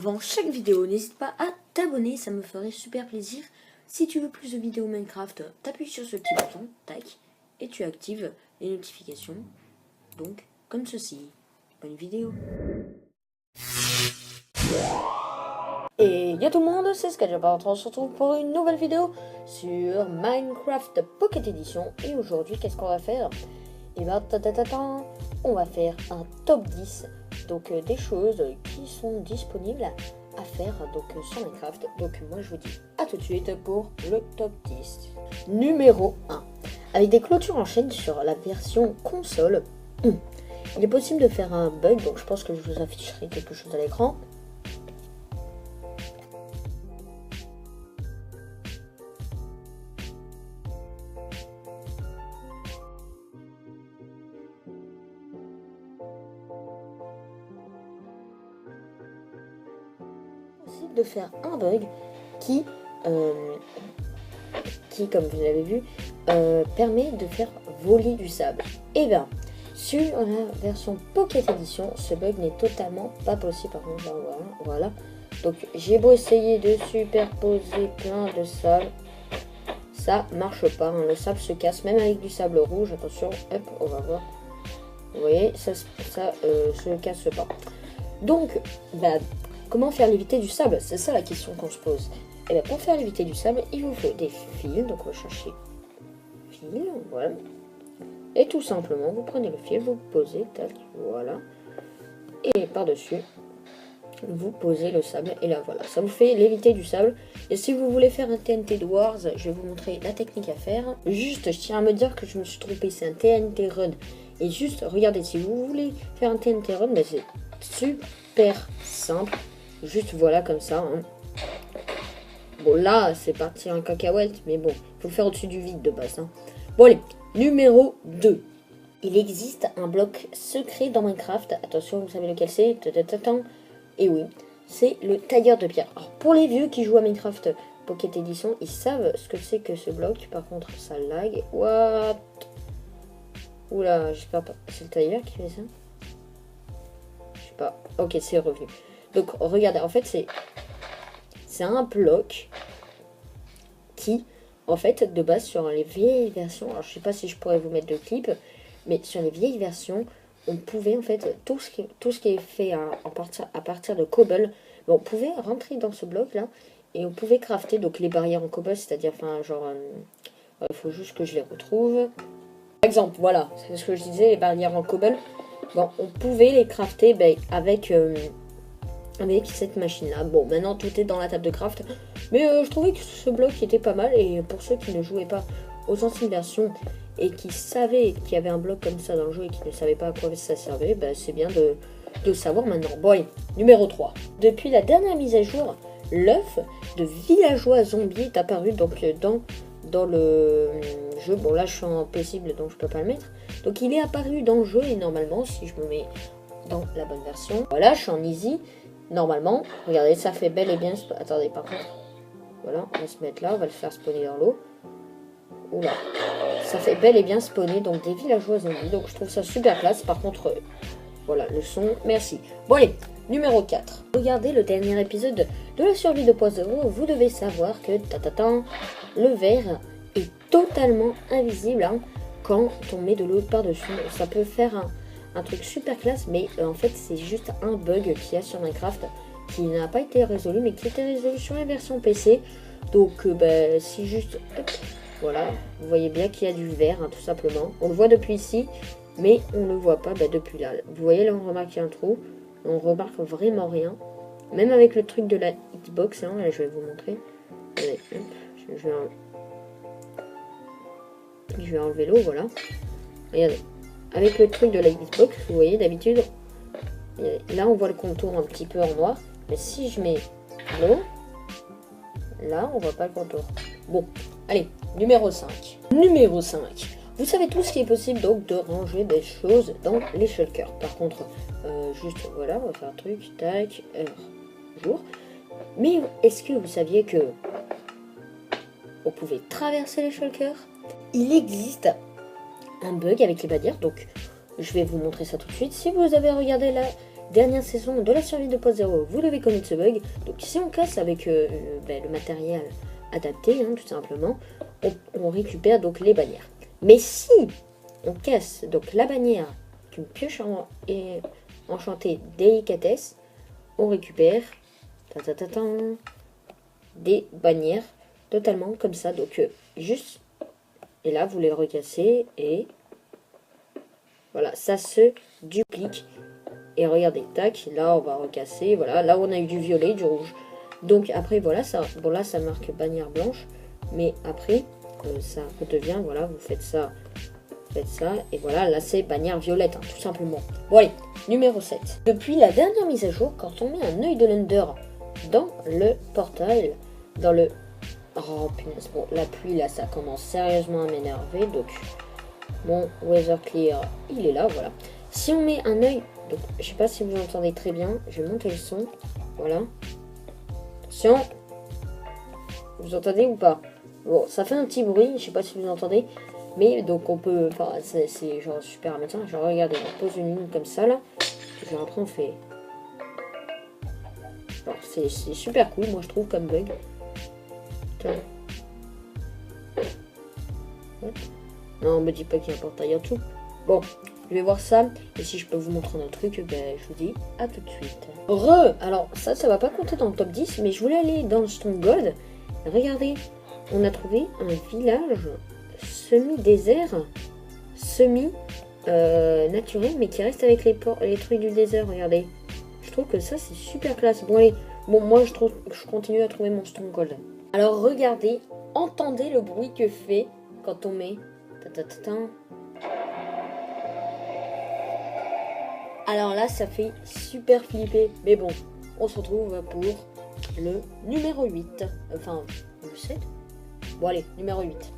avant chaque vidéo, n'hésite pas à t'abonner, ça me ferait super plaisir. Si tu veux plus de vidéos Minecraft, t'appuies sur ce petit bouton, tac, et tu actives les notifications, donc comme ceci. Bonne vidéo. Et yo tout le monde, c'est Skydjabard, on se retrouve pour une nouvelle vidéo sur Minecraft Pocket Edition. Et aujourd'hui, qu'est-ce qu'on va faire? Et ben, on va faire un top 10, donc des choses qui sont disponibles à faire donc sur Minecraft. Donc moi je vous dis à tout de suite pour le top 10. Numéro 1. Avec des clôtures en chaîne sur la version console, il est possible de faire un bug, donc je pense que je vous afficherai quelque chose à l'écran. De faire un bug qui comme vous l'avez vu, permet de faire voler du sable. Et bien, sur la version Pocket Edition, ce bug n'est totalement pas possible. Par contre, là, voilà. Donc, j'ai beau essayer de superposer plein de sable, ça marche pas. Hein. Le sable se casse, même avec du sable rouge. Attention, hop, on va voir. Vous voyez, ça se casse pas. Donc, bah, comment faire léviter du sable? C'est ça la question qu'on se pose. Et bien pour faire léviter du sable, il vous faut des fils. Donc on va chercher fil, voilà. Et tout simplement, vous prenez le fil, vous posez, tac, voilà. Et par-dessus, vous posez le sable. Et là, voilà, ça vous fait léviter du sable. Et si vous voulez faire un TNT de Wars, je vais vous montrer la technique à faire. Juste, je tiens à me dire que je me suis trompé, c'est un TNT Run. Et juste, regardez, si vous voulez faire un TNT Run, ben c'est super simple. Juste voilà comme ça. Hein. Bon là c'est parti en cacahuète. Mais bon, il faut le faire au-dessus du vide de base. Hein. Bon allez, numéro 2. Il existe un bloc secret dans Minecraft. Attention, vous savez lequel c'est? Et oui, c'est le tailleur de pierre. Alors pour les vieux qui jouent à Minecraft Pocket Edition, ils savent ce que c'est que ce bloc. Par contre ça lag. What? Oula, j'espère pas. C'est le tailleur qui fait ça? Je sais pas. Ok, c'est revenu. Donc regardez, en fait c'est un bloc qui, en fait, de base sur les vieilles versions, alors je sais pas si je pourrais vous mettre de clip, mais sur les vieilles versions, on pouvait en fait, tout ce qui est fait à partir de cobble, on pouvait rentrer dans ce bloc là, et on pouvait crafter donc les barrières en cobble, c'est-à-dire, enfin genre, il faut juste que je les retrouve. Par exemple, voilà, c'est ce que je disais, les barrières en cobble, bon, on pouvait les crafter avec cette machine là. Bon, maintenant tout est dans la table de craft, mais je trouvais que ce bloc était pas mal. Et pour ceux qui ne jouaient pas aux anciennes versions et qui savaient qu'il y avait un bloc comme ça dans le jeu et qui ne savaient pas à quoi ça servait, bah, c'est bien de savoir maintenant. Bon allez, numéro 3. Depuis la dernière mise à jour, l'œuf de villageois zombie est apparu donc dans le jeu. Bon là je suis en paisible donc je peux pas le mettre. Donc il est apparu dans le jeu et normalement si je me mets dans la bonne version, voilà, je suis en easy. Normalement, regardez, ça fait bel et bien... Attendez, par contre, voilà, on va se mettre là, on va le faire spawner dans l'eau. Oula, ça fait bel et bien spawner, donc des villageois zombies, donc je trouve ça super classe. Par contre, voilà, le son, merci. Bon allez, numéro 4. Regardez le dernier épisode de la survie de 2.0, vous devez savoir que, le verre est totalement invisible hein, quand on met de l'eau par-dessus. Ça peut faire un truc super classe, mais en fait c'est juste un bug qu'il y a sur Minecraft qui n'a pas été résolu, mais qui était résolu sur la version PC. Donc si juste, hop, voilà, vous voyez bien qu'il y a du vert, hein, tout simplement. On le voit depuis ici, mais on ne le voit pas depuis là. Vous voyez là, on remarque qu'il y a un trou, on remarque vraiment rien. Même avec le truc de la Xbox, hein, là, je vais vous montrer. Allez, hop, je vais enlever l'eau, voilà. Regardez. Avec le truc de la Xbox, vous voyez d'habitude, là on voit le contour un petit peu en noir. Mais si je mets l'eau, là on voit pas le contour. Bon, allez, numéro 5. Numéro 5. Vous savez tout ce qui est possible donc de ranger des choses dans les shulkers. Par contre, juste voilà, on va faire un truc, tac, heure, jour. Mais est-ce que vous saviez que on pouvait traverser les shulkers? Il existe un bug avec les bannières, donc je vais vous montrer ça tout de suite. Si vous avez regardé la dernière saison de la survie 2.0, vous devez connaître ce bug. Donc si on casse avec le matériel adapté, hein, tout simplement, on récupère donc les bannières. Mais si on casse donc la bannière d'une pioche enchantée délicatesse, on récupère des bannières totalement comme ça. Donc juste, et là vous les recassez et voilà, ça se duplique. Et regardez, tac, là on va recasser, voilà, là on a eu du violet, du rouge. Donc après voilà, ça, bon là ça marque bannière blanche, mais après ça redevient, voilà, vous faites ça, et voilà, là c'est bannière violette, hein, tout simplement. Bon allez, numéro 7. Depuis la dernière mise à jour, quand on met un œil de l'Ender dans le portail, dans le... Oh punaise, bon la pluie là ça commence sérieusement à m'énerver, donc mon weather clear il est là, voilà. Si on met un œil, donc je sais pas si vous entendez très bien, je vais monter le son, voilà. Attention, vous entendez ou pas? Bon, ça fait un petit bruit, je sais pas si vous entendez, mais donc on peut, enfin c'est genre super amusant. Genre regardez, on pose une ligne comme ça là, genre après on fait, genre c'est super cool, moi je trouve comme bug. Tiens. Non, on me dit pas qu'il y a un portail en dessous. Bon, je vais voir ça. Et si je peux vous montrer un autre truc, ben, je vous dis à tout de suite. Alors ça va pas compter dans le top 10, mais je voulais aller dans le Stone Gold. Regardez, on a trouvé un village semi-désert, semi-naturel, mais qui reste avec les trucs du désert, regardez. Je trouve que ça, c'est super classe. Bon, allez, bon, moi, je continue à trouver mon Stone Gold. Alors, regardez, entendez le bruit que fait quand on met... Alors là, ça fait super flipper. Mais bon, on se retrouve pour le numéro 8. Enfin, le 7. Bon allez, numéro 8.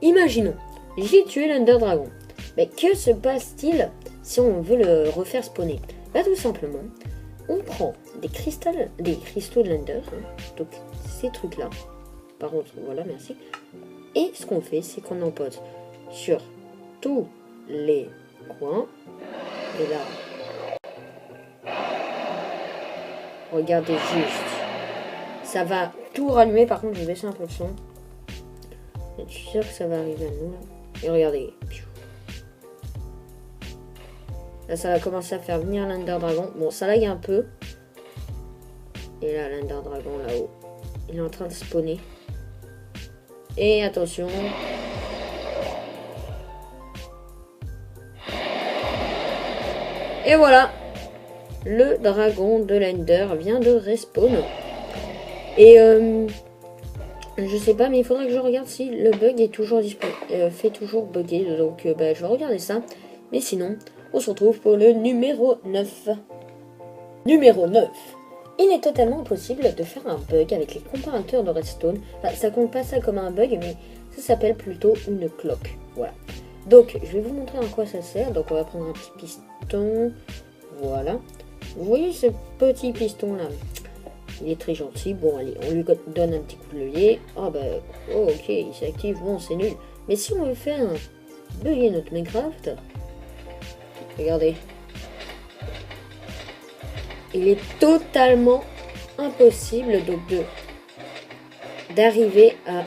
Imaginons, j'ai tué l'Under Dragon. Mais que se passe-t-il si on veut le refaire spawner? Bah tout simplement, on prend des cristaux de l'Under, hein, donc ces trucs-là. Par contre, voilà, merci. Et ce qu'on fait, c'est qu'on en pose sur tous les coins. Et là, regardez juste. Ça va tout rallumer. Par contre, je vais baisser un peu le son. Je suis sûr que ça va arriver à nous. Là. Et regardez. Là, ça va commencer à faire venir l'Under Dragon. Bon, ça lag un peu. Et là, l'Under Dragon là-haut. Il est en train de spawner. Et attention. Et voilà. Le dragon de l'Ender vient de respawn. Et je sais pas, mais il faudrait que je regarde si le bug est toujours fait toujours bugger. Donc je vais regarder ça. Mais sinon, on se retrouve pour le numéro 9. Numéro 9. Il est totalement possible de faire un bug avec les comparateurs de redstone. Enfin, ça compte pas ça comme un bug, mais ça s'appelle plutôt une cloque. Voilà. Donc, je vais vous montrer en quoi ça sert. Donc, on va prendre un petit piston. Voilà. Vous voyez ce petit piston là? Il est très gentil. Bon, allez, on lui donne un petit coup de levier. Ah bah, oh, ok, il s'active. Bon, c'est nul. Mais si on veut faire bugger notre Minecraft, regardez. Il est totalement impossible donc d'arriver à...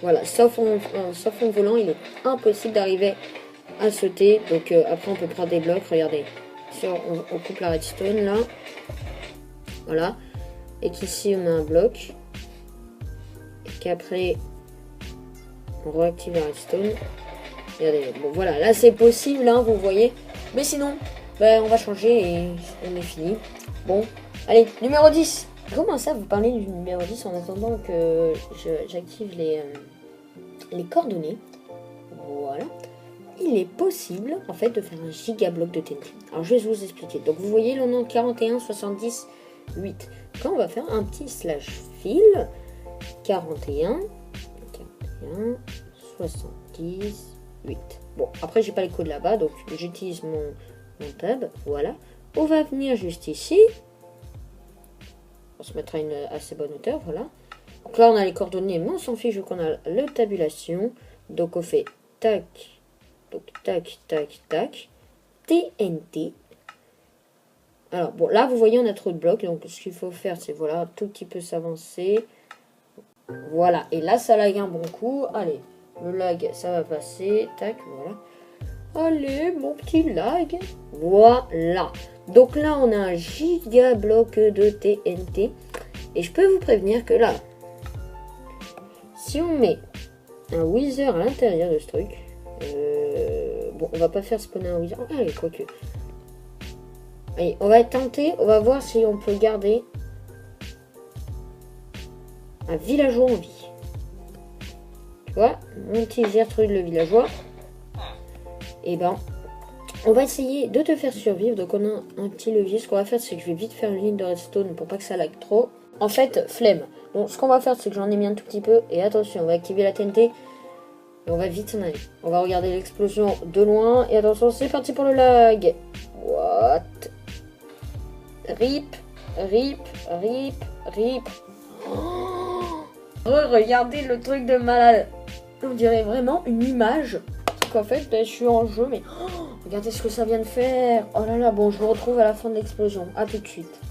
Voilà, sauf en volant, il est impossible d'arriver à sauter. Donc après, on peut prendre des blocs. Regardez, si on coupe la redstone là. Voilà. Et qu'ici, on a un bloc. Et qu'après, on réactive la redstone. Regardez, bon voilà, là c'est possible, hein, vous voyez. Mais sinon... Ben, on va changer et on est fini. Bon, allez, numéro 10. Je commence à vous parler du numéro 10 en attendant que j'active les coordonnées. Voilà. Il est possible, en fait, de faire un gigabloc de TNT. Alors, je vais vous expliquer. Donc, vous voyez le nom 41 70 8. Quand on va faire un petit slash fil 41 70 8. Bon, après, j'ai pas les codes là-bas, donc j'utilise mon tab, voilà. On va venir juste ici. On se mettra à une assez bonne hauteur, voilà. Donc là, on a les coordonnées, mais on s'en fiche vu qu'on a la tabulation. Donc on fait tac, donc tac, tac, tac, TNT. Alors, bon, là, vous voyez, on a trop de blocs. Donc, ce qu'il faut faire, c'est, voilà, un tout petit peu s'avancer. Voilà. Et là, ça lag un bon coup. Allez, le lag, ça va passer. Tac, voilà. Allez, mon petit lag. Voilà. Donc là, on a un giga bloc de TNT. Et je peux vous prévenir que là, si on met un Wither à l'intérieur de ce truc, bon, on va pas faire spawner un Wither. Allez, quoique. Allez, on va tenter, on va voir si on peut garder un villageois en vie. Tu vois, mon petit Gertrude le villageois. Et ben, on va essayer de te faire survivre. Donc on a un petit levier. Ce qu'on va faire, c'est que je vais vite faire une ligne de redstone pour pas que ça lag trop. En fait, flemme. Bon, ce qu'on va faire, c'est que j'en ai mis un tout petit peu. Et attention, on va activer la TNT. Et on va vite s'en aller. On va regarder l'explosion de loin. Et attention, c'est parti pour le lag. What? Rip, rip, rip, rip. Oh, regardez le truc de malade. On dirait vraiment une image. En fait, ben, je suis en jeu, mais oh, regardez ce que ça vient de faire. Oh là là, bon, je me retrouve à la fin de l'explosion. A tout de suite.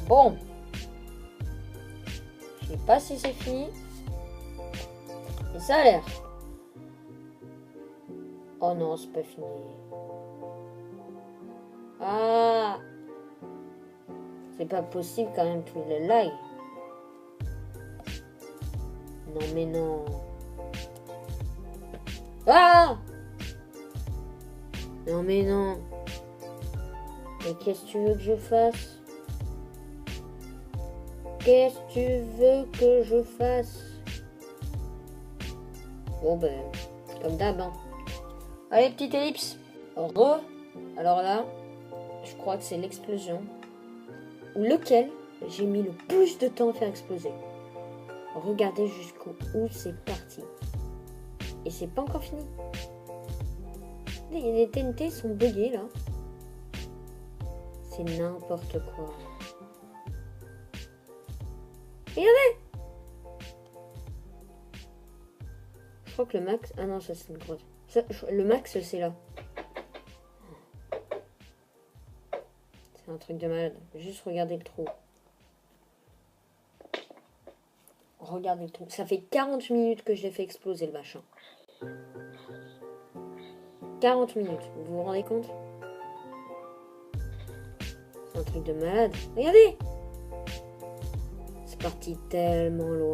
Bon. Je sais pas si c'est fini. Mais ça a l'air. Oh non, c'est pas fini. Ah. C'est pas possible quand même tout le lag. Non mais non. Ah! Non mais non. Mais qu'est-ce que tu veux que je fasse? Qu'est-ce que tu veux que je fasse? Bon ben, comme d'hab. Hein. Allez, petite ellipse. Alors là, je crois que c'est l'explosion. Ou lequel j'ai mis le plus de temps à faire exploser. Regardez jusqu'où c'est parti. Et c'est pas encore fini. Les TNT sont buggés là. C'est n'importe quoi. Regardez! Je crois que le max... Ah non, ça c'est une grotte. Le max c'est là. C'est un truc de malade. Juste regardez le trou. Regardez le trou. Ça fait 40 minutes que je l'ai fait exploser le machin. 40 minutes. Vous vous rendez compte? C'est un truc de malade. Regardez! C'est parti tellement loin.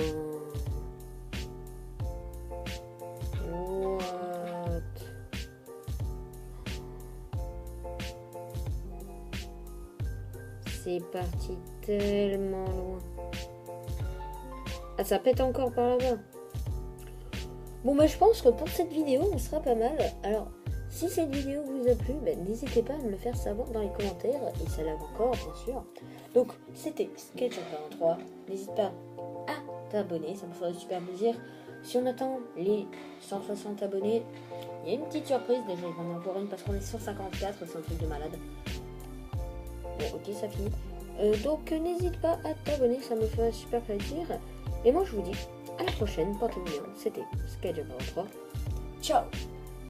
What? C'est parti tellement loin. Ah, ça pète encore par là-bas. Bon, bah, je pense que pour cette vidéo, on sera pas mal. Alors, si cette vidéo vous a plu, bah, n'hésitez pas à me le faire savoir dans les commentaires. Et ça lave encore, bien sûr. Donc, c'était Sketchup43. N'hésite pas à t'abonner, ça me ferait super plaisir. Si on attend les 160 abonnés, il y a une petite surprise. Déjà, il va en avoir une parce qu'on est 154, c'est un truc de malade. Bon, ok, ça finit. Donc, n'hésite pas à t'abonner, ça me ferait super plaisir. Et moi, je vous dis à la prochaine, portez-vous bien. C'était Sketchup43. Ciao!